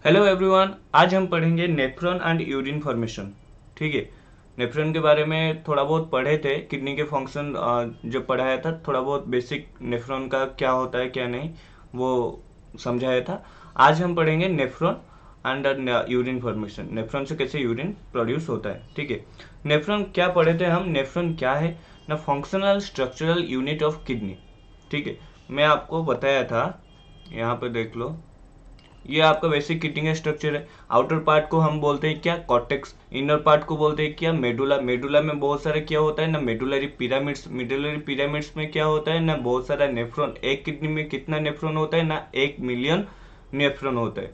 Hello everyone, आज हम पढ़ेंगे नेफ्रॉन एंड यूरिन फॉर्मेशन। ठीक है। नेफ्रॉन के बारे में थोड़ा बहुत पढ़े थे, किडनी के फंक्शन जब पढ़ाया था, थोड़ा बहुत बेसिक नेफ्रॉन का क्या होता है क्या नहीं वो समझाया था। आज हम पढ़ेंगे nephron and urine formation, nephron से कैसे यूरिन प्रोड्यूस होता है। ठीक है। नेफ्रॉन क्या पढ़े थे हम, नेफ्रॉन क्या है ना, functional structural unit of kidney. ठीक है। मैं आपको बताया था, यहाँ पे देख लो, ये आपका बेसिक किडनी का स्ट्रक्चर है। आउटर पार्ट को हम बोलते हैं क्या, कॉर्टेक्स। इनर पार्ट को बोलते हैं क्या, मेडुला। मेडुला में बहुत सारे क्या होता है ना, मेडुलरी पिरामिड्स। मेडुलरी पिरामिड्स में क्या होता है ना, बहुत सारा नेफ्रॉन। एक किडनी में कितना नेफ्रॉन होता है ना, 1 मिलियन नेफ्रॉन होता है।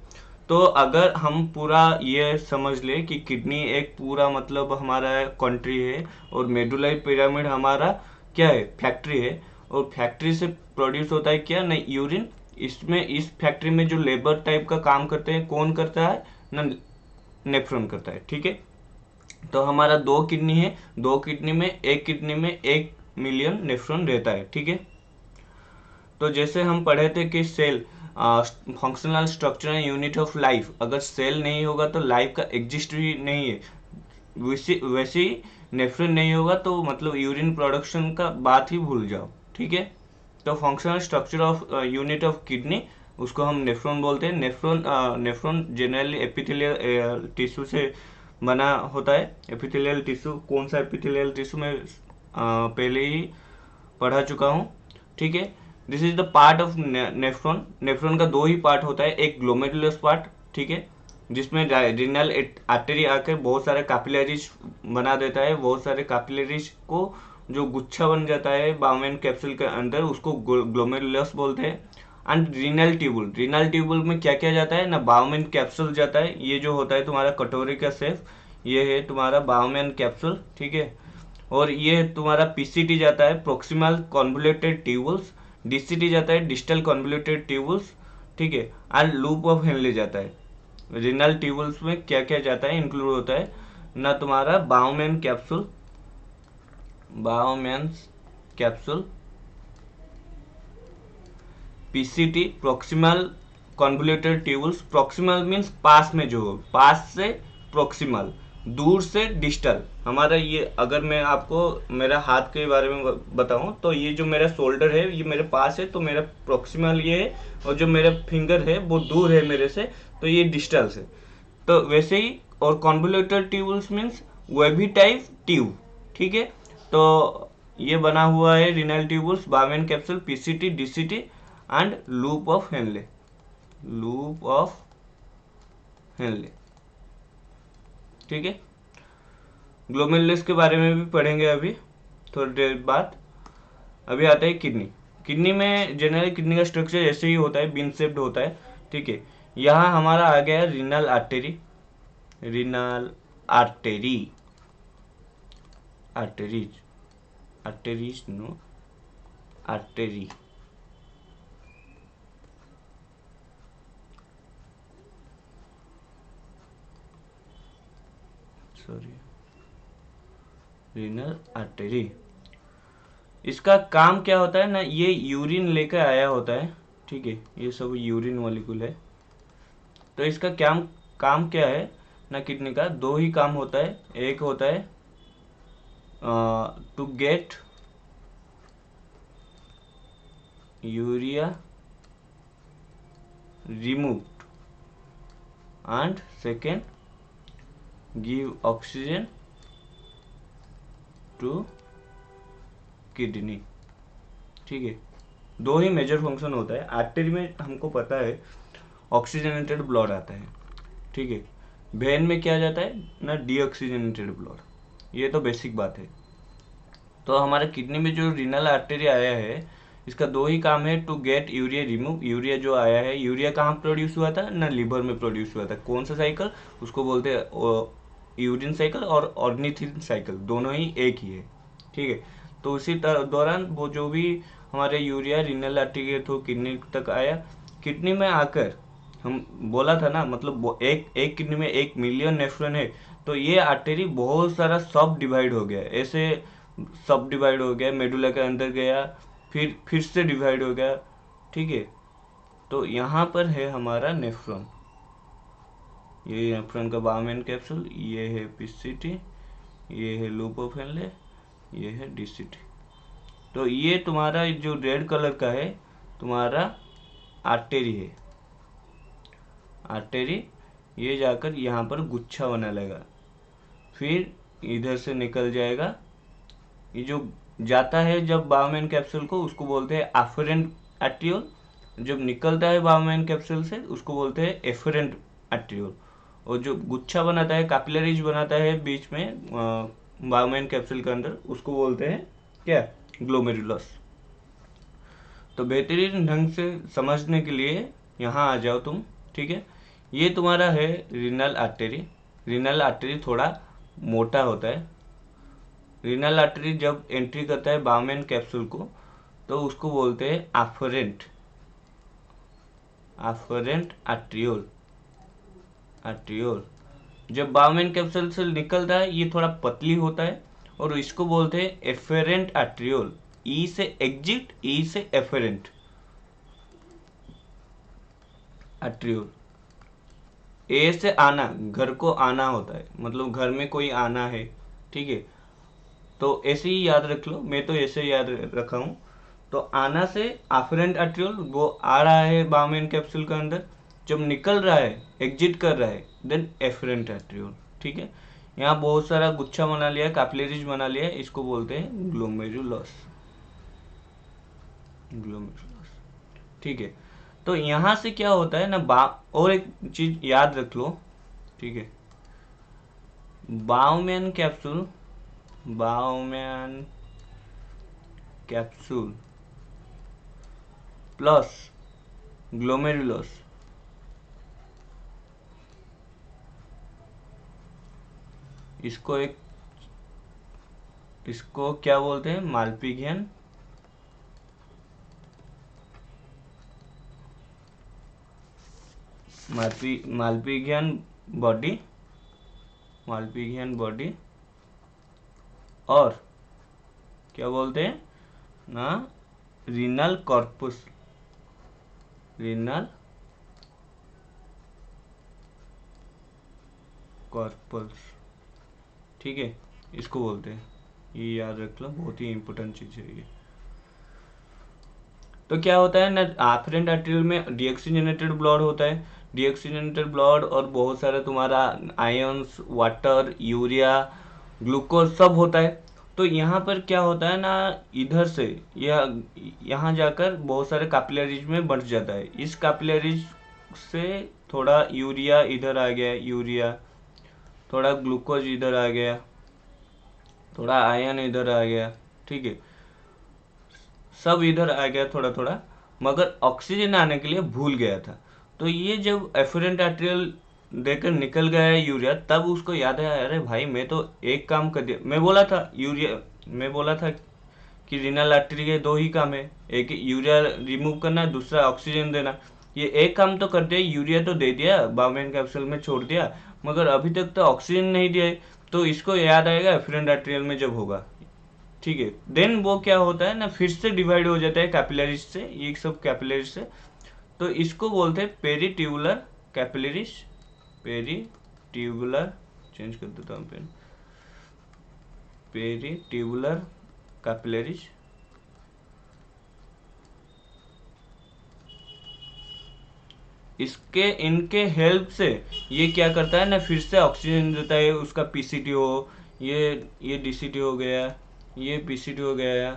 तो अगर हम पूरा ये समझ ले कि किडनी एक पूरा मतलब हमारा कंट्री है, और मेडुलरी पिरामिड हमारा क्या है, फैक्ट्री है। और फैक्ट्री से प्रोड्यूस होता है क्या ना, यूरिन। इसमें इस फैक्ट्री में जो लेबर टाइप का काम करते हैं, कौन करता है ना, नेफ्रॉन करता है। ठीक है। तो हमारा दो किडनी है, दो किडनी में 1 मिलियन नेफ्रॉन रहता है। ठीक है। तो जैसे हम पढ़े थे कि cell functional structure unit of life, अगर सेल नहीं होगा तो लाइफ का एग्जिस्ट भी नहीं है। वैसे वैसे ही नेफ्रॉन नहीं होगा तो मतलब यूरिन प्रोडक्शन का बात ही भूल जाओ। ठीक है। तो functional structure of unit of kidney, उसको हम नेफ्रॉन बोलते हैं। नेफ्रॉन जनरली एपिथेलियल टिश्यू से बना होता है। एपिथेलियल टिश्यू, कौन सा एपिथेलियल टिश्यू में पहले ही पढ़ा चुका हूँ। ठीक है। This is the part of nephron. Nephron का दो ही पार्ट होता है, एक ग्लोमेरुलस पार्ट, ठीक है, जिसमें रीनल आर्टरी आकर बहुत सारे कैपिलरीज बना देता है। बहुत सारे कैपिलरीज को जो गुच्छा बन जाता है बाउमेन कैप्सूल के अंदर, उसको ग्लोमेरुलस बोलते हैं। And renal tubule, renal tubule में क्या क्या जाता है ना, बाउमेन कैप्सूल जाता है। ये जो होता है तुम्हारा कटोरी का शेप, ये है तुम्हारा बाउमेन कैप्सूल। ठीक है। और ये तुम्हारा पीसीटी जाता है, प्रोक्सिमल कॉन्वोल्यूटेड ट्यूबल्स। डीसीटी जाता है, डिस्टल कॉन्वोल्यूटेड ट्यूबल्स। ठीक है। और लूप ऑफ हेनले जाता है। रिनल ट्यूबल्स में क्या क्या जाता है, इंक्लूड होता है ना, तुम्हारा Bowman capsule, Bowman capsule, PCT proximal convoluted tubules. Proximal means पास में, जो पास से प्रोक्सिमल, दूर से डिस्टल। हमारा ये, अगर मैं आपको मेरा हाथ के बारे में बताऊं तो ये जो मेरा शोल्डर है ये मेरे पास है, तो मेरा प्रोक्सिमल ये है। और जो मेरा फिंगर है वो दूर है मेरे से, तो ये डिस्टल से। तो वैसे ही, और convoluted tubules means wavy type tube. ठीक है। तो ये बना हुआ है renal tubules, बावेन capsule, PCT, DCT and loop of Henley, loop of Henley. ठीक है। ग्लोमेरुलस के बारे में भी पढ़ेंगे अभी थोड़ी देर बाद। अभी आता है किडनी। किडनी में जनरली किडनी का स्ट्रक्चर ऐसे ही होता है, बीन शेप्ड होता है। ठीक है। यहाँ हमारा आ गया renal artery, renal artery, arteries, arteries no, artery. Sorry, renal artery. इसका काम क्या होता है ना, ये यूरिन लेकर आया होता है। ठीक है। ये सब यूरिन मॉलिक्यूल है। तो इसका काम काम क्या है ना, किडनी का दो ही काम होता है। एक होता है to get urea removed, and second give oxygen to kidney. ठीक है। दो ही मेजर फंक्शन होता है। आर्टरी में हमको पता है ऑक्सीजनेटेड ब्लड आता है। ठीक है। वेन में क्या जाता है ना, डीऑक्सीजनेटेड ब्लड। ये तो बेसिक बात है। तो हमारे किडनी में जो रीनल आर्टरी आया है, इसका दो ही काम है, to get urea remove. Urea जो आया है, यूरिया कहाँ प्रोड्यूस हुआ था ना, लिवर में प्रोड्यूस हुआ था। कौन सा साइकिल, उसको बोलते हैं यूरिन साइकिल और ऑर्निथिन साइकिल, दोनों ही एक ही है। ठीक है। तो उसी दौरान वो जो भी हमारे यूरिया रीनल आर्टरी के थ्रू किडनी तक आया, किडनी में आकर, हम बोला था ना, मतलब एक एक किडनी में 1 मिलियन नेफ्रॉन है। तो ये आर्टरी बहुत सारा सब डिवाइड हो गया ऐसे, सब डिवाइड हो गया, मेडुला के अंदर गया, फिर से डिवाइड हो गया। ठीक है। तो यहाँ पर है हमारा नेफ्रॉन। ये नेफ्रॉन का बाउमेन कैप्सूल, ये है पीसीटी, ये है लूप ऑफ हेनले, ये है डीसीटी। तो ये तुम्हारा जो रेड कलर का है तुम्हारा आर्टेरी है। आर्टेरी ये जाकर यहाँ पर गुच्छा बना लेगा, फिर इधर से निकल जाएगा। ये जो जाता है जब बाउमेन कैप्सूल को, उसको बोलते हैं आफरेंट आर्टियोल। जब निकलता है बाउमेन कैप्सूल से उसको बोलते हैं एफरेंट आर्टियोल। और जो गुच्छा बनाता है, कैपिलरीज बनाता है बीच में बाउमेन कैप्सूल के अंदर, उसको बोलते हैं क्या, ग्लोमेरुलस। तो बेहतरीन ढंग से समझने के लिए यहाँ आ जाओ तुम, ठीक है। ये तुम्हारा है रीनल आर्टरी। रीनल आर्टरी थोड़ा मोटा होता है। रीनल आर्टरी जब एंट्री करता है बाउमेन कैप्सूल को तो उसको बोलते हैं आफरेंट, आफरेंट आर्ट्रियोल, आर्ट्रियोल। जब बाउमेन कैप्सूल से निकलता है ये थोड़ा पतली होता है और इसको बोलते हैं एफेरेंट आर्ट्रियोल। ई से एग्जिट, ई से एफेरेंट आर्ट्रियोल। ए से आना, घर को आना होता है, मतलब घर में कोई आना है, ठीक है। तो ऐसे ही याद रख लो, मैं तो ऐसे याद रखा हूँ। तो आना से आफरेंट आर्ट्रियोल, वो आ रहा है बाउमेन कैप्सूल के अंदर। जब निकल रहा है, एग्जिट कर रहा है, देन एफरेंट आर्ट्रियोल, ठीक है। यहाँ बहुत सारा गुच्छा बना लिया है, कैपिलरीज बना लिया है, इसको बोलते हैं ग्लोमेरुलस, ग्लोमेरुलस, ठीक है। तो यहाँ से क्या होता है ना, और एक चीज याद रख लो, ठीक है। Bowmen capsule, Bowman capsule plus glomerulus, इसको क्या बोलते हैं, मालपिघियन, मालपिघियन बॉडी, मालपिघियन बॉडी। और क्या बोलते हैं ना, रीनल कॉर्पस, रीनल कॉर्पस, ठीक है, इसको बोलते हैं। ये याद रख लो, बहुत ही इंपॉर्टेंट चीज है ये। तो क्या होता है ना, आफरेंट आर्टरियल में डीऑक्सीजनेटेड ब्लड होता है। डीऑक्सीजनेटेड ब्लड और बहुत सारा तुम्हारा आयंस, वाटर, यूरिया, ग्लूकोज सब होता है। तो यहाँ पर क्या होता है ना, इधर से यहाँ जाकर बहुत सारे कैपिलरीज में बढ़ जाता है। इस कैपिलरीज से थोड़ा यूरिया इधर आ गया, यूरिया, थोड़ा ग्लूकोज इधर आ गया, थोड़ा आयन इधर आ गया, ठीक है, सब इधर आ गया थोड़ा थोड़ा, मगर ऑक्सीजन आने के लिए भूल गया था। तो ये जब एफरेंट आर्टेरियल देकर निकल गया है यूरिया, तब उसको याद आया, अरे भाई मैं तो एक काम कर दिया, मैं बोला था यूरिया, मैं बोला था कि रीनल आर्टरी के दो ही काम है, एक यूरिया रिमूव करना, दूसरा ऑक्सीजन देना। ये एक काम तो कर दिया, यूरिया तो दे दिया, बाउमेन कैप्सूल में छोड़ दिया, मगर अभी तक तो ऑक्सीजन नहीं दिया है। तो इसको याद आएगा एफरेंट आर्टेरियल में जब होगा, ठीक है। देन वो क्या होता है ना, फिर से डिवाइड हो जाता है कैपिलरीज से, ये सब कैपिलरीज से। तो इसको बोलते हैं पेरीट्यूबुलर कैपिलरीज, पेरीट्यूबुलर, चेंज कर देता हूँ पेन, पेरीट्यूबुलर कैपिलरीज। इसके इनके हेल्प से ये क्या करता है ना, फिर से ऑक्सीजन देता है, उसका पीसीटी हो, ये डीसीटी हो गया, ये पीसीटी हो गया,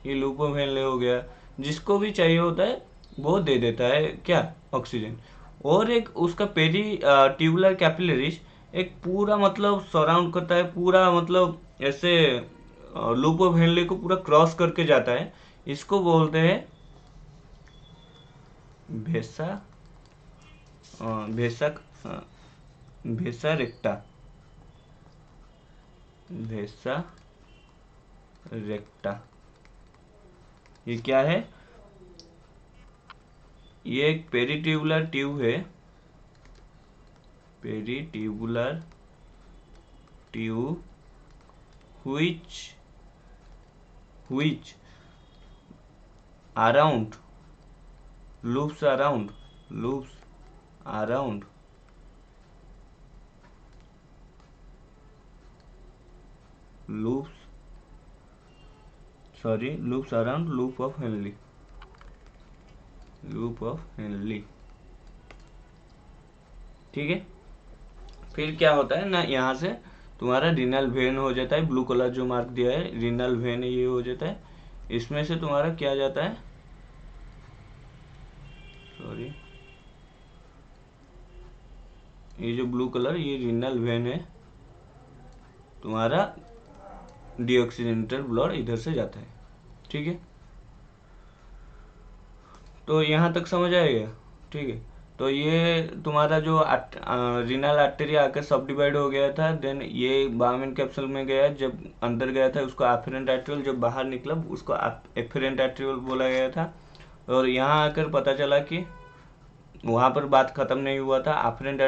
ये लूपोफेनले हो गया, जिसको भी चाहिए होता है वो दे देता है क्या, ऑक्सीजन। और एक उसका पेरी ट्यूबुलर कैपिलरीज एक पूरा मतलब सराउंड करता है, पूरा मतलब ऐसे लूपोफेनले को पूरा क्रॉस करके जाता है। इसको बोलते हैं भेसा, भेसक, भेसा रेक्टा, भेसा रेक्टा। ये क्या है, ये एक पेरीट्यूबुलर ट्यूब है, peritubular tube which which around loops around loops around loop of Henle, ठीक है। फिर क्या होता है ना, यहाँ से तुम्हारा रीनल वेन हो जाता है, ब्लू कलर जो मार्क दिया है रीनल वेन ये हो जाता है। इसमें से तुम्हारा क्या जाता है, सॉरी, ये जो ब्लू कलर ये रीनल वेन है, तुम्हारा डीऑक्सीजनेटेड ब्लड इधर से जाता है, ठीक है। तो यहाँ तक समझ आएगा, ठीक है। तो ये तुम्हारा जो रीनल आर्टरी आकर सब डिवाइड हो गया था, देन ये बाउमेन कैप्सूल में गया, जब अंदर गया था उसको एफरेंट आर्टरियल, जब बाहर निकला उसको एफरेंट आर्टरियल बोला गया था। और यहाँ आकर पता चला कि वहाँ पर बात खत्म नहीं हुआ था, एफरेंट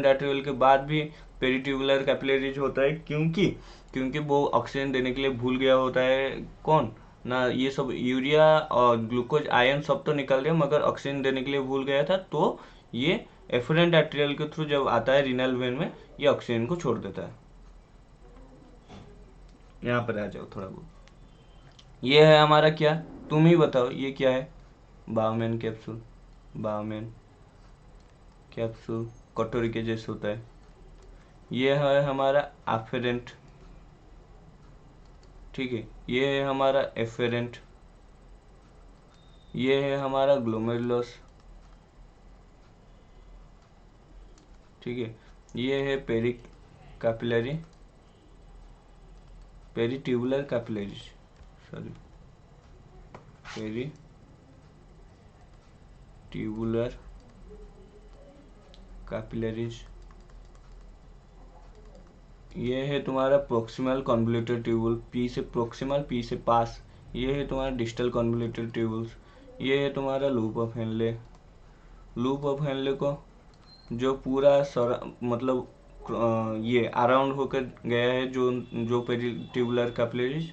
आर्टरियल के बाद भी पेरिट्यूबुलर कैपिलरीज होता है, क्योंकि वो ऑक्सीजन देने के लिए भूल गया होता है, कौन ना, ये सब यूरिया और ग्लूकोज आयन सब तो निकल गया मगर ऑक्सीजन देने के लिए भूल गया था, तो ये एफरेंट आर्टरियल के थ्रू जब आता है रीनल वेन में, ये ऑक्सीजन को छोड़ देता है। यहाँ पर आ जाओ थोड़ा बहुत, ये है हमारा क्या, तुम ही बताओ ये क्या है, बाउमेन कैप्सूल, बाउमेन कैप्सूल कटोरी के जैसे होता है। ये है हमारा एफरेंट, ठीक है, ये है हमारा एफरेंट, ये है हमारा ग्लोमेरुलस, ठीक है, ये है peritubular capillaries, sorry, peritubular capillaries. ये है तुम्हारा प्रोक्सिमल कॉन्वोल्यूटेड ट्यूबुल, पी से प्रोक्सिमल, पी से पास। ये है तुम्हारा डिस्टल कॉन्वोल्यूटेड ट्यूबुल्स। ये है तुम्हारा लूप ऑफ हेनले, को जो पूरा मतलब ये अराउंड होकर गया है, जो पेरिट्यूबुलर कैपिलरीज,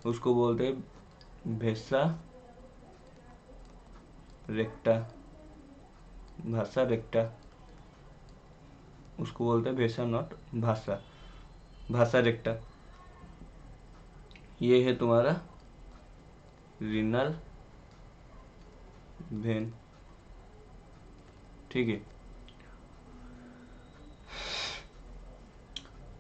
उसको बोलते हैं भेसा रेक्टा, भाषा रेक्टा, उसको बोलते हैं भेसा नॉट भाषा रेक्टा। ये है तुम्हारा रीनल वेन, ठीक है।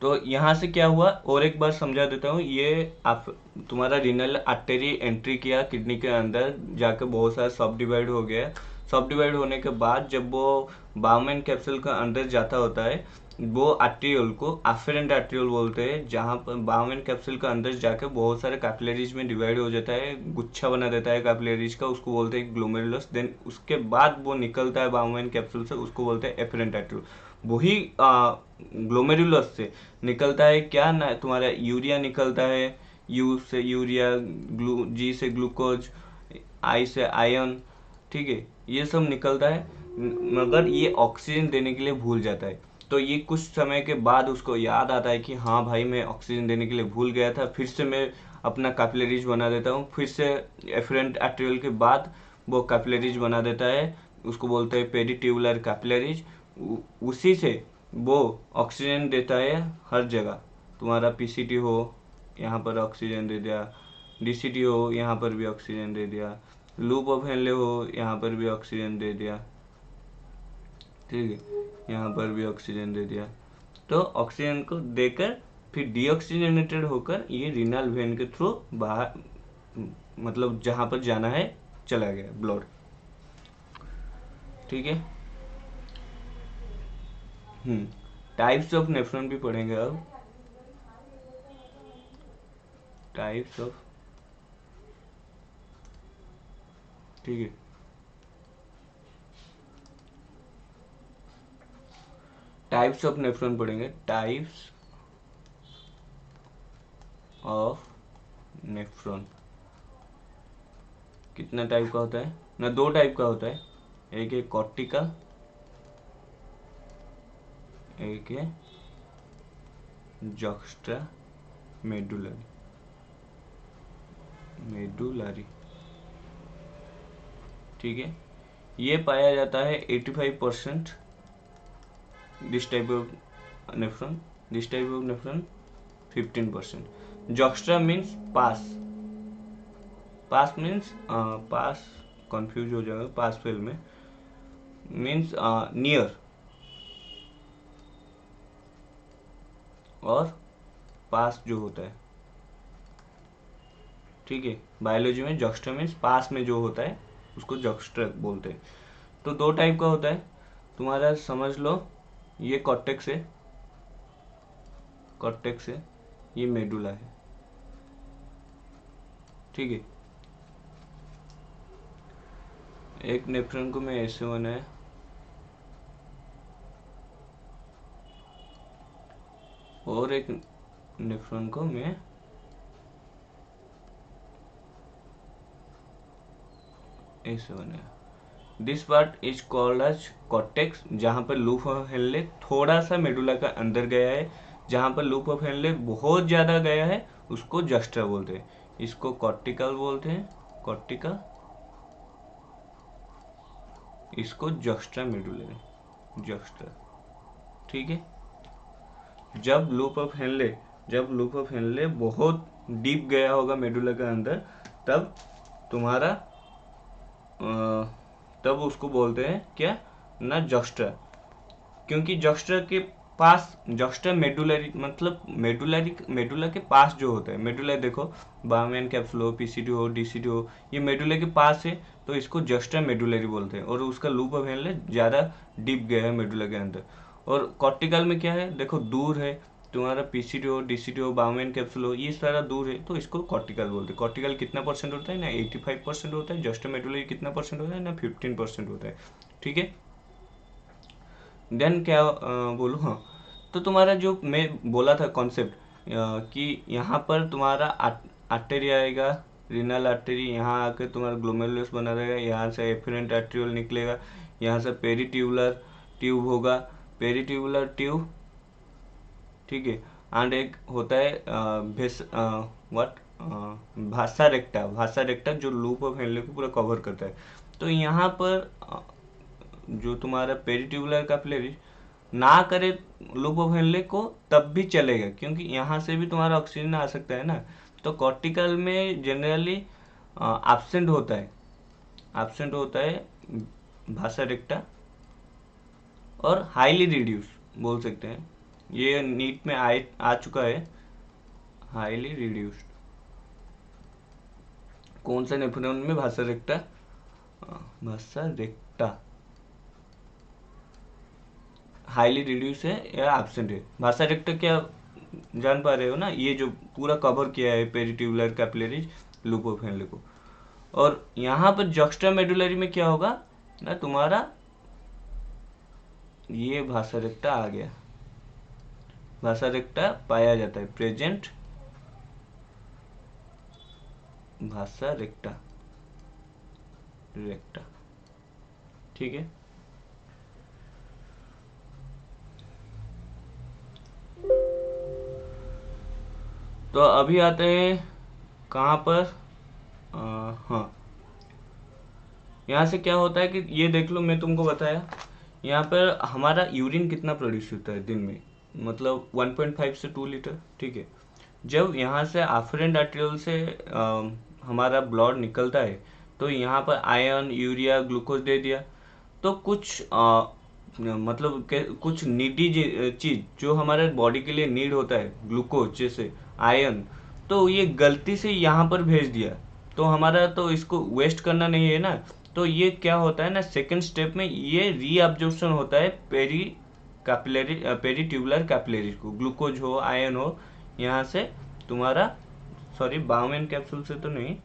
तो यहाँ से क्या हुआ और एक बार समझा देता हूँ, ये आप तुम्हारा रीनल आर्टरी एंट्री किया किडनी के अंदर जाकर, बहुत सारा सब डिवाइड हो गया। सब डिवाइड होने के बाद जब वो बाउमेन कैप्सूल का अंदर जाता होता है, वो आर्टरियोल को एफरेंट आर्टरियोल बोलते हैं, जहाँ पर बाउमेन कैप्सूल का अंदर जाकर बहुत सारे कैपिलरीज में डिवाइड हो जाता है, गुच्छा बना देता है कैपिलरीज का, उसको बोलते हैं ग्लोमेरुलस। देन उसके बाद वो निकलता है बाउमेन कैप्सूल से, उसको बोलते हैं एफरेंट आर्टरियोल। वही ग्लोमेरुलस से निकलता है क्या ना, तुम्हारा यूरिया निकलता है, यू से यूरिया, जी से ग्लूकोज, आई से आयन, ठीक है, ये सब निकलता है, मगर ये ऑक्सीजन देने के लिए भूल जाता है। तो ये कुछ समय के बाद उसको याद आता है कि हाँ भाई मैं ऑक्सीजन देने के लिए भूल गया था, फिर से मैं अपना कैपिलरीज बना देता हूँ, फिर से एफरेंट आर्टरियल के बाद वो कैपिलरीज बना देता है, उसको बोलते हैं पेरिट्यूबुलर कैपिलरीज। उसी से वो ऑक्सीजन देता है हर जगह, तुम्हारा पीसीटी हो यहाँ पर ऑक्सीजन दे दिया, डीसीटी हो यहाँ पर भी ऑक्सीजन दे दिया, लूप ऑफ हेनले हो यहाँ पर भी ऑक्सीजन दे दिया, ठीक है, यहाँ पर भी ऑक्सीजन दे दिया। तो ऑक्सीजन को देकर फिर डीऑक्सीजनेटेड होकर ये रीनल वेन के थ्रू बाहर, मतलब जहाँ पर जाना है चला गया ब्लड, ठीक है। टाइप्स ऑफ नेफ्रॉन भी पढ़ेंगे अब, टाइप्स ऑफ, ठीक है, टाइप्स ऑफ नेफ्रॉन पढ़ेंगे, टाइप्स ऑफ नेफ्रॉन। कितना टाइप का होता है ना, दो टाइप का होता है, एक है कॉर्टिकल, एक है जॉक्स्ट्रा मेडुलरी, ठीक है। ये पाया जाता है 85% this type of nephron this type of nephron 15%। Juxta means पास, पास मीन्स पास कंफ्यूज हो जाएगा, पास फेल में मीन्स नियर, और पास जो होता है, ठीक है। बायोलॉजी में जॉक्स्ट्रा मीन्स पास में जो होता है उसको जॉक्स्ट्रा बोलते हैं। तो दो टाइप का होता है, तुम्हारा समझ लो ये कॉर्टेक्स है, कॉर्टेक्स है, ये मेडुला है, ठीक है। एक नेफ्रॉन को मैं ऐसे बनाया, और एक नेफ्रॉन को मैं ऐसे बनाया। This part is called as cortex, जहाँ पर लूप ऑफ हेनले थोड़ा सा मेडुला का अंदर गया है, जहाँ पर लूप ऑफ हेनले बहुत ज़्यादा गया है उसको जस्ट्रा बोलते हैं। इसको कॉर्टिकल बोलते हैं, कॉर्टिकल, इसको जस्ट्रा मेडुलरी, जस्ट्रा, ठीक है। जब लूप ऑफ हेनले, जब लूप ऑफ हेनले बहुत डीप गया होगा मेडुला के अंदर, तब तुम्हारा तब उसको बोलते हैं क्या ना, जॉक्स्ट्रा। क्योंकि जॉक्स्ट्रा के पास, जॉक्स्ट्रा मेडुलरी मतलब मेडुलरी, मेडुला के पास जो होता है, मेडुला देखो बाउमेन कैप्सूल हो, पीसीडी हो, डीसीडी हो, ये मेडुला के पास है तो इसको जॉक्स्ट्रा मेडुलरी बोलते हैं। और उसका लूप ऑफ हेनले ज़्यादा डीप गया है मेडुला के अंदर। और कॉर्टिकल में क्या है, देखो दूर है, तुम्हारा पीसीडी हो, डीसीडी हो, बाउमेन कैप्सूल हो, ये सारा दूर है तो इसको कॉर्टिकल बोलते हैं। कॉर्टिकल कितना परसेंट होता है ना, 85% होता है। जॉक्स्ट्रा मेडुलरी कितना परसेंट होता है ना, 15% होता है, ठीक है। देन क्या बोलूँ, हाँ, तो तुम्हारा जो मैं बोला था कॉन्सेप्ट कि यहाँ पर तुम्हारा आर्टेरी आएगा, रीनल आर्टेरी, यहाँ आकर तुम्हारा ग्लोमेरुलस बना रहेगा, यहाँ से एफरेंट आर्टेरियोल निकलेगा, यहाँ से पेरीट्यूबुलर ट्यूब होगा, पेरीट्यूबुलर ट्यूब, ठीक है। एंड एक होता है भेस व्हाट भासा रेक्टा, भासा रेक्टा जो लूप ऑफ हेनले को पूरा कवर करता है। तो यहाँ पर जो तुम्हारा पेरीट्यूबुलर कैपिलरी ना करे लूप ऑफ हेनले को तब भी चलेगा, क्योंकि यहाँ से भी तुम्हारा ऑक्सीजन आ सकता है ना। तो कॉर्टिकल में जनरली एब्सेंट होता है, एब्सेंट होता है भासा रेक्टा, और हाईली रिड्यूस बोल सकते हैं, ये नीट में आ चुका है, हाईली रिड्यूस्ड। कौन सा नेफ्रॉन में भासा रेक्टा, भासा रेक्टा हाईली रिड्यूस है या एब्सेंट है। भासा रेक्टा क्या जान पा रहे हो ना, ये जो पूरा कवर किया है peritubular capillaries loop of Henley को। और यहाँ पर जॉक्स्ट्रा मेडुलरी में क्या होगा ना, तुम्हारा ये भासा रेक्टा आ गया, भासा रेक्टा पाया जाता है, प्रेजेंट भासा रेक्टा, रेक्टा, ठीक है। तो अभी आते हैं कहाँ पर, हाँ, यहाँ से क्या होता है कि ये देख लो, मैं तुमको बताया यहाँ पर हमारा यूरिन कितना प्रोड्यूस होता है दिन में, मतलब 1.5 से 2 लीटर, ठीक है। जब यहाँ से आफरेंट आर्टेरियल से हमारा ब्लड निकलता है तो यहाँ पर आयरन, यूरिया, ग्लूकोज दे दिया, तो कुछ मतलब कुछ नीडी चीज जो हमारे बॉडी के लिए नीड होता है, ग्लूकोज जैसे आयरन, तो ये गलती से यहाँ पर भेज दिया, तो हमारा तो इसको वेस्ट करना नहीं है ना। तो ये क्या होता है ना, सेकंड स्टेप में ये रीअब्जॉर्प्शन होता है peri capillary, peritubular capillary को, ग्लूकोज हो, आयरन हो, यहाँ से तुम्हारा, सॉरी बाउमेन कैप्सूल से तो नहीं,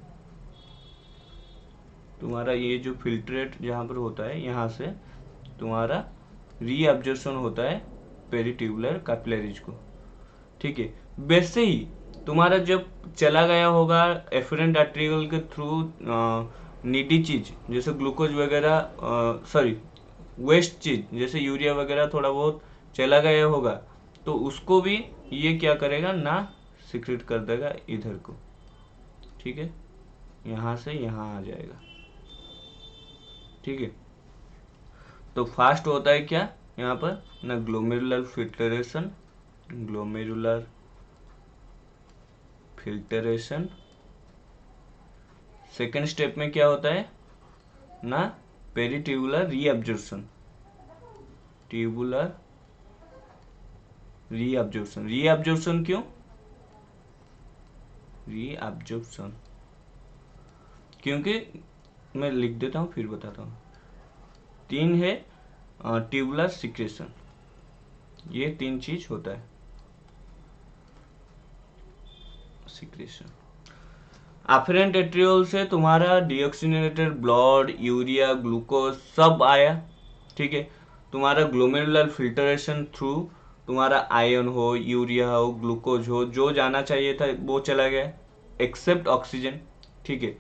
तुम्हारा ये जो फिल्ट्रेट जहाँ पर होता है यहाँ से तुम्हारा रीअब्जॉर्प्शन होता है पेरीट्यूबुलर कैपिलरीज को, ठीक है। वैसे ही तुम्हारा जब चला गया होगा एफरेंट आर्टेरियल के थ्रू नीडी चीज जैसे ग्लूकोज वगैरह, सॉरी वेस्ट चीज जैसे यूरिया वगैरह थोड़ा बहुत चला गया होगा, तो उसको भी ये क्या करेगा ना, सिक्रेट कर देगा इधर को, ठीक है, यहाँ से यहाँ आ जाएगा, ठीक है। तो फास्ट होता है क्या यहाँ पर ना, glomerular filtration, glomerular filtration. Second step में क्या होता है ना, peritubular reabsorption. Tubular reabsorption, reabsorption क्यों, रीअब्जॉर्प्शन क्योंकि, मैं लिख देता हूँ फिर बताता हूँ। तीन है ट्यूबुलर सिक्रेशन, ये तीन चीज होता है सिक्रेशन। अफेरेंट एट्रियोल से तुम्हारा डीऑक्सीजनेटेड ब्लड, यूरिया, ग्लूकोज सब आया, ठीक है। तुम्हारा ग्लोमेरुलर फिल्टरेशन थ्रू तुम्हारा आयन हो, यूरिया हो, ग्लूकोज हो, जो जाना चाहिए था वो चला गया, एक्सेप्ट ऑक्सीजन, ठीक है।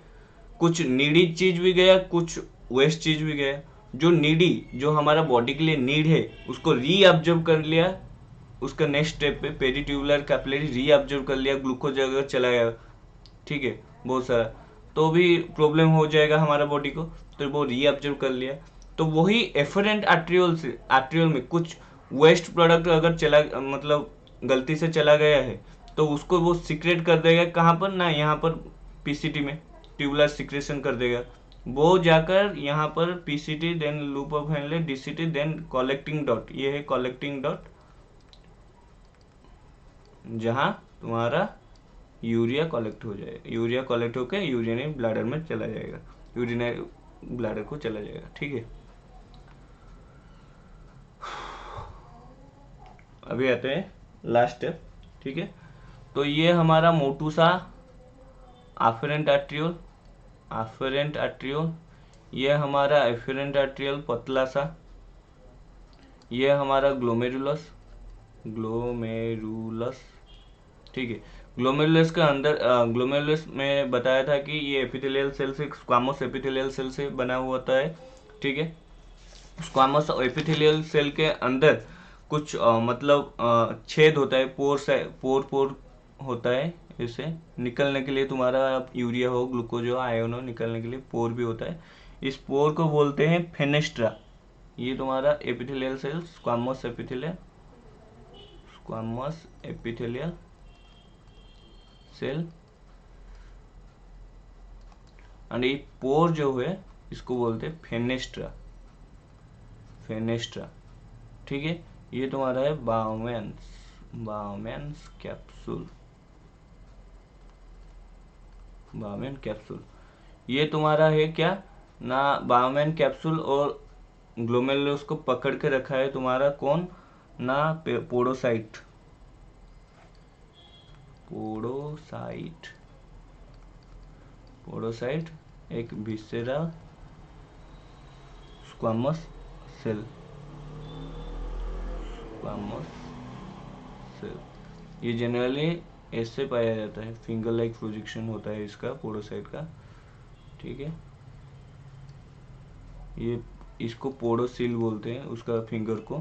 कुछ नीडी चीज भी गया, कुछ वेस्ट चीज भी गया। जो नीडी, जो हमारा बॉडी के लिए नीड है, उसको रीअब्जॉर्ब कर लिया, उसका नेक्स्ट स्टेप पे पेरीट्यूबुलर कैपिलरी रीअब्जॉर्ब कर लिया, ग्लूकोज अगर चला गया, ठीक है, बहुत सारा, तो भी प्रॉब्लम हो जाएगा हमारा बॉडी को, तो वो रीअब्जॉर्ब कर लिया। तो वही एफरेंट आर्ट्रियोल से, आर्ट्रियोल में कुछ वेस्ट प्रोडक्ट अगर चला, मतलब गलती से चला गया है, तो उसको वो सीक्रेट कर देगा कहाँ पर ना, यहाँ पर पीसीटी में ट्यूबुलर सिक्रेशन कर देगा। वो जाकर यहाँ पर PCT, then loop of Henle, DCT, then collecting डॉट, ये है कलेक्टिंग डॉट, जहाँ तुम्हारा यूरिया कलेक्ट हो जाएगा, यूरिया कलेक्ट होकर यूरिनरी ब्लैडर में चला जाएगा, यूरिनरी ब्लैडर को चला जाएगा, ठीक है। अभी आते हैं लास्ट स्टेप, ठीक है। तो ये हमारा मोटू सा आफरेंट आर्ट्रियोल, आफरेंट आर्ट्रियोल, ये हमारा एफरेंट आर्ट्रियोल पतला सा, ये हमारा ग्लोमेरुलस, ग्लोमेरुलस, ठीक है। ग्लोमेरुलस के अंदर, ग्लोमेरुलस में बताया था कि ये एपिथेलियल सेल से, स्क्वामोस एपिथेलियल सेल से बना हुआ होता है, ठीक है। स्क्वामोस एपिथेलियल सेल के अंदर कुछ मतलब छेद होता है, पोर पोर होता है, इसे निकलने के लिए तुम्हारा यूरिया हो, ग्लूकोज हो, आयन हो, निकलने के लिए पोर भी होता है। इस पोर को बोलते हैं फेनेस्ट्रा। ये तुम्हारा epithelial cell, squamous epithelial, squamous epithelial cell, and ये पोर जो है इसको बोलते हैं फेनेस्ट्रा, फेनेस्ट्रा, ठीक है। ये तुम्हारा है Bowman's, Bowman's capsule, Bowman capsule, ये तुम्हारा है क्या ना, बाउमेन कैप्सूल। और ग्लोमेरुलस को पकड़ के रखा है तुम्हारा कौन ना, पोडोसाइट, पोडोसाइट, पोडोसाइट एक visceral squamous cell, squamous cell, ये जनरली ऐसे पाया जाता है, फिंगर लाइक प्रोजेक्शन होता है इसका, पोडोसाइट का, ठीक है। ये इसको पोडोसिल बोलते हैं, उसका फिंगर को,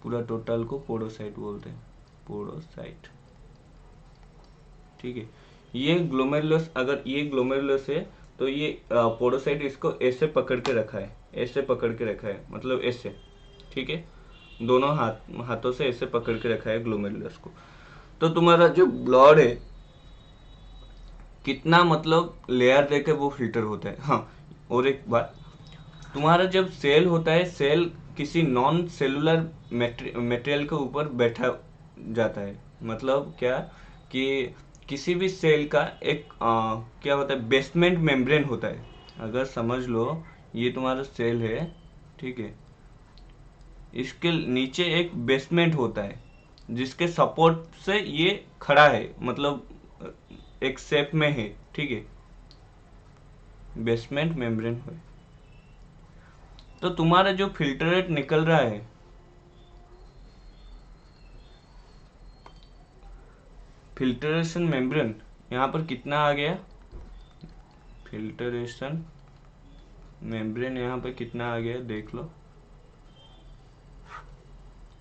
पूरा टोटल को पोडोसाइट बोलते हैं, पोडोसाइट, ठीक है। ये ग्लोमेरुलस, अगर ये ग्लोमेरुलस है तो ये पोडोसाइट इसको ऐसे पकड़ के रखा है, ऐसे पकड़ के रखा है, मतलब ऐसे, ठीक है, दोनों हाथों से ऐसे पकड़ के रखा है ग्लोमेरुलस को। तो तुम्हारा जो ब्लड है कितना मतलब लेयर देके वो फिल्टर होता है। हाँ, और एक बात, तुम्हारा जब सेल होता है, सेल किसी नॉन सेलुलर मटेरियल के ऊपर बैठा जाता है, मतलब क्या कि किसी भी सेल का एक क्या होता है, बेसमेंट मेम्ब्रेन होता है। अगर समझ लो ये तुम्हारा सेल है, ठीक है, इसके नीचे एक बेसमेंट होता है जिसके सपोर्ट से ये खड़ा है, मतलब एक शेप में है, ठीक है, बेसमेंट मेम्ब्रेन है। तो तुम्हारा जो फिल्टरेट निकल रहा है, फिल्टरेशन मेम्ब्रेन यहाँ पर कितना आ गया, फिल्टरेशन मेम्ब्रेन यहाँ पर कितना आ गया देख लो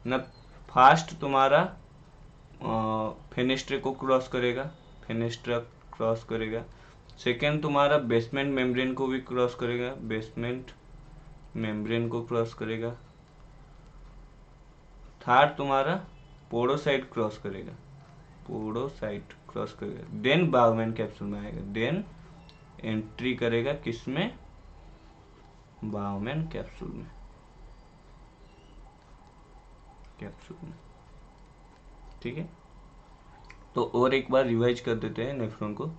ना। फास्ट तुम्हारा फेनेस्ट्रे को क्रॉस करेगा, फेनेस्ट्रा क्रॉस करेगा। सेकेंड तुम्हारा बेसमेंट मेम्ब्रेन को भी क्रॉस करेगा, बेसमेंट मेम्ब्रेन को क्रॉस करेगा। थर्ड तुम्हारा पोडोसाइट क्रॉस करेगा, पोडोसाइट क्रॉस करेगा, देन बाउमेन कैप्सूल में आएगा, देन एंट्री करेगा किसमें, बाउमेन कैप्सूल में, ठीक है। तो और एक बार रिवाइज कर देते हैं नेफ्रॉन को।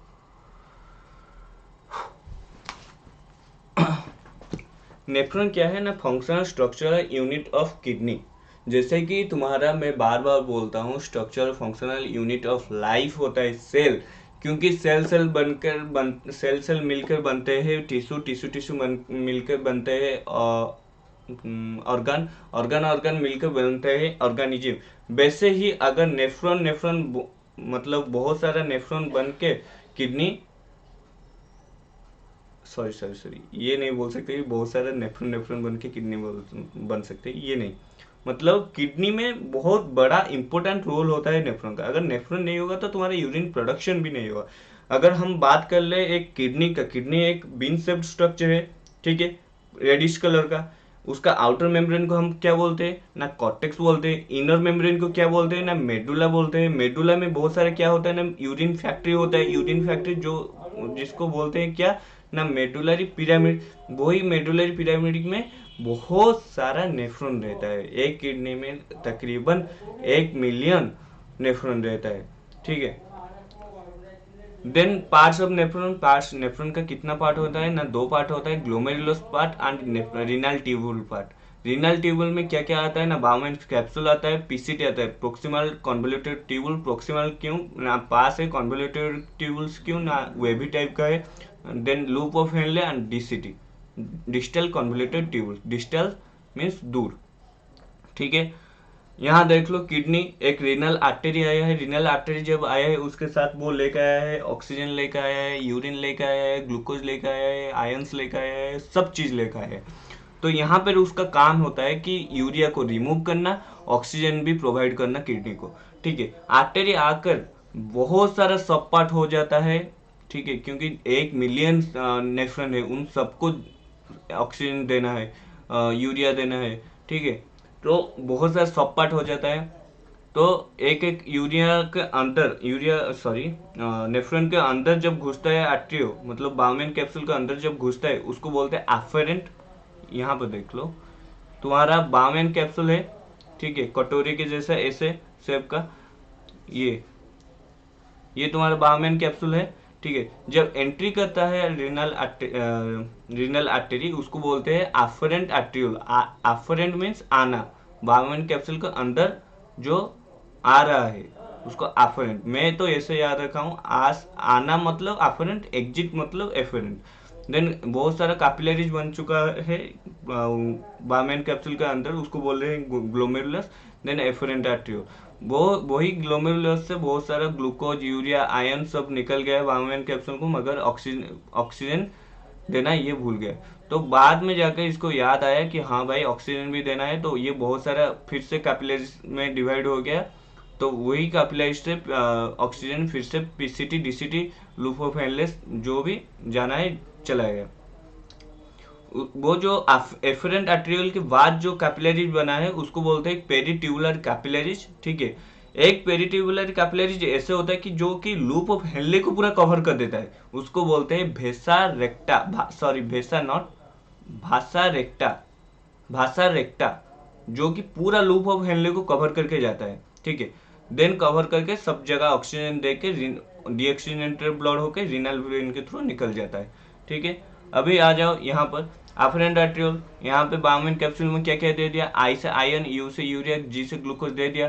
नेफ्रॉन क्या है ना, functional structural unit of kidney. जैसे कि तुम्हारा मैं बार बार बोलता हूँ, structural functional unit of life होता है सेल, क्योंकि सेल सेल मिलकर बनते हैं टिश्यू, टिश्यू मिलकर बनते हैं ऑर्गन मिलकर बनते हैं ऑर्गेनिज्म। वैसे ही अगर नेफ्रॉन मतलब बहुत सारा नेफ्रॉन बन के किडनी, सॉरी ये नहीं बोल सकते कि बहुत सारा नेफ्रॉन बन के किडनी बन सकते, ये नहीं, मतलब किडनी में बहुत बड़ा इंपॉर्टेंट रोल होता है नेफ्रॉन का। अगर नेफ्रॉन नहीं होगा तो तुम्हारा यूरिन प्रोडक्शन भी नहीं होगा। अगर हम बात कर ले एक किडनी का, किडनी एक बीन शेप्ड स्ट्रक्चर है, ठीक है, रेडिश कलर का। उसका आउटर मेम्ब्रेन को हम क्या बोलते हैं ना, कॉर्टेक्स बोलते हैं। इनर मेम्ब्रेन को क्या बोलते हैं ना, मेडुला बोलते हैं। मेडुला में बहुत सारा क्या होता है ना, यूरिन फैक्ट्री होता है। यूरिन फैक्ट्री जो जिसको बोलते हैं क्या ना, मेडुलरी पिरामिड। वही मेडुलरी पिरामिड में बहुत सारा नेफ्रॉन रहता है। एक किडनी में तकरीबन 1 मिलियन नेफ्रॉन रहता है, ठीक है। देन पार्ट्स ऑफ नेफ्रॉन का कितना पार्ट होता है ना, 2 पार्ट होता है, glomerulus part and renal tubule part. Renal tubule में क्या क्या आता है ना, बाउमेन कैप्सूल आता है, पीसीटी आता है, प्रोक्सिमल कॉन्वोल्यूटेड ट्यूबुल। प्रोक्सिमल क्यों ना, पास है, कॉन्वोल्यूटेड ट्यूबुल्स क्यों ना, वेवी टाइप का है। Then loop of Henle and DCT, distal convoluted tubule. Distal means दूर, ठीक है। यहाँ देख लो, किडनी एक रीनल आर्टरी आया है। रीनल आर्टरी जब आया है उसके साथ वो लेकर आया है, ऑक्सीजन लेकर आया है, यूरिन लेकर आया है, ग्लूकोज लेकर आया है, आयंस लेकर आया है, सब चीज लेकर आया है। तो यहाँ पर उसका काम होता है कि यूरिया को रिमूव करना, ऑक्सीजन भी प्रोवाइड करना किडनी को, ठीक है। आर्टरी आकर बहुत सारा सब पार्ट हो जाता है, ठीक है, क्योंकि 1 मिलियन नेफ्रॉन है, उन सबको ऑक्सीजन देना है, यूरिया देना है, ठीक है। तो बहुत सारा सब पार्ट हो जाता है। तो एक एक नेफ्रॉन के अंदर जब घुसता है आर्टरियो, मतलब बाउमेन कैप्सूल के अंदर जब घुसता है उसको बोलते हैं एफरेंट। यहाँ पर देख लो, तुम्हारा बाउमेन कैप्सूल है, ठीक है, कटोरी के जैसा ऐसे शेप का, ये तुम्हारा बाउमेन कैप्सूल है, ठीक है। जब एंट्री करता है रीनल आर्टरी, उसको बोलते हैं एफरेंट आर्ट्रियोल। एफरेंट मीन्स आना, बाउमेन कैप्सूल के अंदर जो आ रहा है उसको एफरेंट। मैं तो ऐसे याद रखा हूँ, आना मतलब एफरेंट, एग्जिट मतलब एफरेंट। देन बहुत सारा कैपिलरीज बन चुका है बाउमेन कैप्सूल के अंदर, उसको बोल रहे हैं ग्लोमेरुलस। देन एफरेंट आर्ट्रियोल, वही ग्लोमेरुलस से बहुत सारा ग्लूकोज, यूरिया, आयन सब निकल गया बाउमेन कैप्सूल को, मगर ऑक्सीजन देना ये भूल गया। तो बाद में जाकर इसको याद आया कि हाँ भाई ऑक्सीजन भी देना है, तो ये बहुत सारा फिर से कैपिलरीज में डिवाइड हो गया। तो वही कैपिलरीज से ऑक्सीजन फिर से PCT, DCT, loop of Henle's जो भी जाना है चला गया। वो जो एफरेंट आर्टेरियल के बाद जो कैपिलरीज बना है उसको बोलते हैं पेरिट्यूबुलर कैपिलरीज, ठीक है। एक पेरिट्यूबुलर कैपिलरीज ऐसे होता है कि जो कि लूप ऑफ हेनले को पूरा कवर कर देता है, उसको बोलते हैं भेसा रेक्टा, भासा रेक्टा, जो कि पूरा लूप ऑफ हेनले को कवर करके जाता है, ठीक है। देन कवर करके सब जगह ऑक्सीजन देके डीऑक्सीजनेटेड ब्लड होकर रीनल वेन के थ्रू निकल जाता है, ठीक है। अभी आ जाओ यहाँ पर एफरेंट आर्टेरियोल। यहाँ पे बाउमेन कैप्सूल में क्या क्या दे दिया, आई से आयन, यू से यूरिया, जी से ग्लूकोज दे दिया,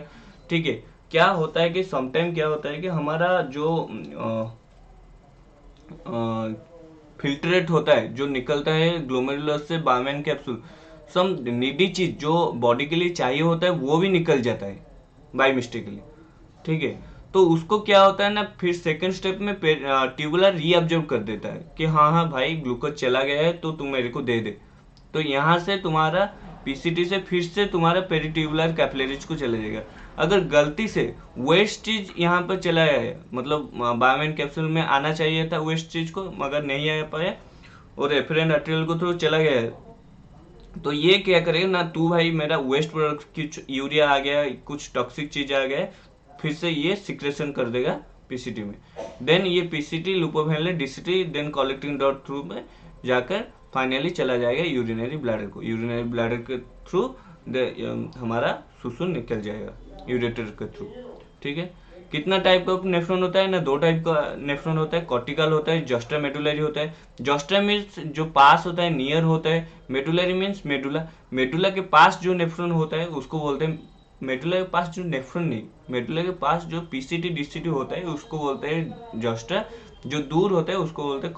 ठीक है। क्या होता है कि समटाइम क्या होता है कि हमारा जो फिल्ट्रेट होता है, जो निकलता है ग्लोमेरुलस से बाउमेन कैप्सूल, सम नीडी चीज जो बॉडी के लिए चाहिए होता है वो भी निकल जाता है बाय मिस्टेकली, ठीक है। तो उसको क्या होता है ना, फिर सेकंड स्टेप में ट्यूबुलर रीअब्जॉर्ब कर देता है कि हाँ हाँ भाई ग्लूकोज चला गया है तो तुम मेरे को दे दे। तो यहाँ से तुम्हारा पीसीटी से फिर से तुम्हारा पेरिट्यूबुलर कैपिलरीज को चला जाएगा। अगर गलती से वेस्ट चीज यहाँ पर चला आया है, मतलब बाउमेन कैप्सूल में आना चाहिए था वेस्ट चीज को, मगर नहीं आ पाया और एफरेंट आर्टेरियल को थ्रू चला गया है, तो ये क्या करेगा ना, तू भाई मेरा वेस्ट प्रोडक्ट कुछ यूरिया आ गया, कुछ टॉक्सिक चीज आ गया, फिर से ये सिक्रेशन कर देगा पीसीटी में। देन ये PCT loop of Henle DCT then collecting डॉट थ्रू में जाकर फाइनली चला जाएगा यूरिनरी ब्लैडर को। यूरिनरी ब्लैडर के थ्रू हमारा सुसु निकल जाएगा यूरेटर के थ्रू। ठीक है। कितना टाइप का नेफ्रॉन होता है ना, 2 टाइप का नेफ्रॉन होता है, कॉर्टिकल होता है, जस्टा मेडुलरी होता है। जस्टा मीन्स जो पास होता है, नियर होता है। मेडुलरी मीन्स मेडुला, मेडुला के पास जो नेफ्रॉन होता है उसको बोलते हैं मेडुला के पास जो नेफ्रॉन नहीं, मेडुला के पास जो पीसीटी डीसीटी होता है उसको बोलते हैं जस्टा, जो दूर होता है उसको बोलते हैं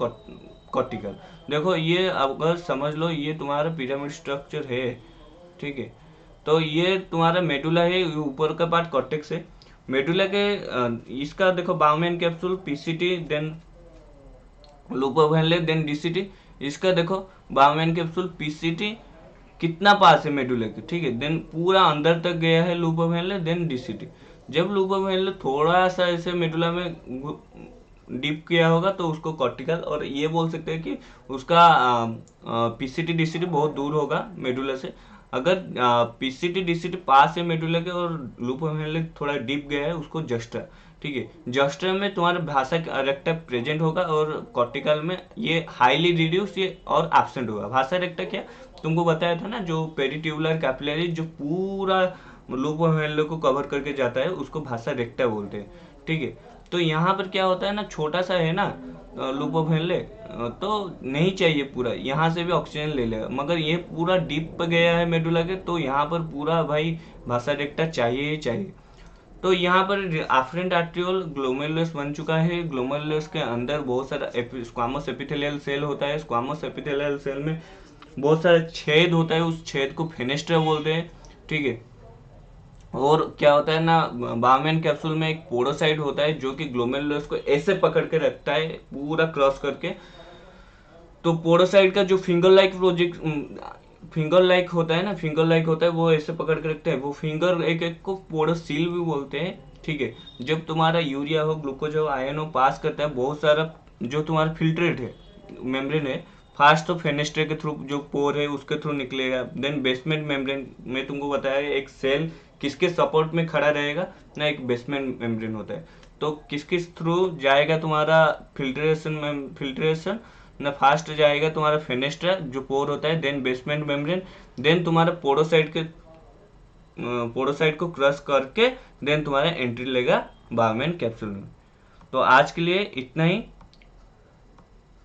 कॉर्टिकल। देखो ये अगर समझ लो, ये तुम्हारा पिरामिड स्ट्रक्चर है। ठीक है। तो ये तुम्हारा मेडुला है, ऊपर का पार्ट कॉर्टेक्स है। मेडुला के इसका देखो Bowman capsule PCT then loop of Henle then DCT. इसका देखो बाउमेन कैप्सूल पीसीटी कितना पास है मेडुला के। ठीक है। देन पूरा अंदर तक गया है लुपोफेनले देन डीसीटी। जब लुपोफेनले थोड़ा सा ऐसे मेडुला में डीप किया होगा तो उसको कॉर्टिकल, और ये बोल सकते हैं कि उसका पीसीटी डीसीटी बहुत दूर होगा मेडुला से। अगर पीसीटी डीसीटी पास है मेडुला के और लुपोफेनले थोड़ा डीप गया है उसको जस्टा। ठीक है। जस्टा में तुम्हारा भाषा रेक्टा प्रेजेंट होगा और कॉर्टिकल में ये हाईली रिड्यूस ये और एब्सेंट होगा। भाषा रेक्टा क्या तुमको बताया था ना, जो पेरिट्यूबुलर कैपिलरी जो पूरा लुपोफेनले को कवर करके जाता है उसको भाषा रेक्टा बोलते हैं। ठीक है। तो यहाँ पर क्या होता है ना, छोटा सा है ना लुपोफेनले, तो नहीं चाहिए पूरा, यहाँ से भी ऑक्सीजन ले लेगा, मगर ये पूरा डीप पे गया है मेडुला के, तो यहाँ पर पूरा भाई भाषा रेक्टा चाहिए ही चाहिए। तो यहाँ पर आफ्रेंट आर्ट्रियोल ग्लोमेरुलस बन चुका है। ग्लोमेरुलस के अंदर बहुत सारा स्क्वामस एपिथेलियल सेल होता है। स्क्वामस एपिथेलियल सेल में बहुत सारा छेद होता है, उस छेद को फेनेस्ट्रा बोलते हैं। ठीक है। और क्या होता है ना, बाउमेन कैप्सूल में एक पोडोसाइट होता है जो कि ग्लोमेरुलस को ऐसे पकड़ के रखता है पूरा क्रॉस करके। तो पोडोसाइट का जो फिंगर लाइक होता है ना, फिंगर लाइक होता है, वो ऐसे पकड़ के रखते हैं। वो फिंगर एक एक को पोडोसील भी बोलते हैं। ठीक है। जब तुम्हारा यूरिया हो, ग्लूकोज हो, आयन हो, पास करता है बहुत सारा, जो तुम्हारा फिल्ट्रेट है मेम्ब्रेन है, फास्ट तो फेनेस्ट्रे के थ्रू जो पोर है उसके थ्रू निकलेगा। देन बेसमेंट मेम्ब्रेन में तुमको बताया एक सेल किसके सपोर्ट में खड़ा रहेगा ना, एक बेसमेंट मेम्ब्रेन होता है। तो किस किस थ्रू जाएगा तुम्हारा फिल्ट्रेशन ना, फास्ट जाएगा तुम्हारा फेनेस्ट्रा जो पोर होता है, देन बेसमेंट मेम्ब्रेन, देन तुम्हारा पोडोसाइट को क्रश करके देन तुम्हारा एंट्री लेगा बाउमेन कैप्सूल में। तो आज के लिए इतना ही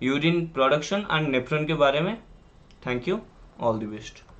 यूरिन प्रोडक्शन एंड नेफ्रॉन के बारे में। Thank you, all the best.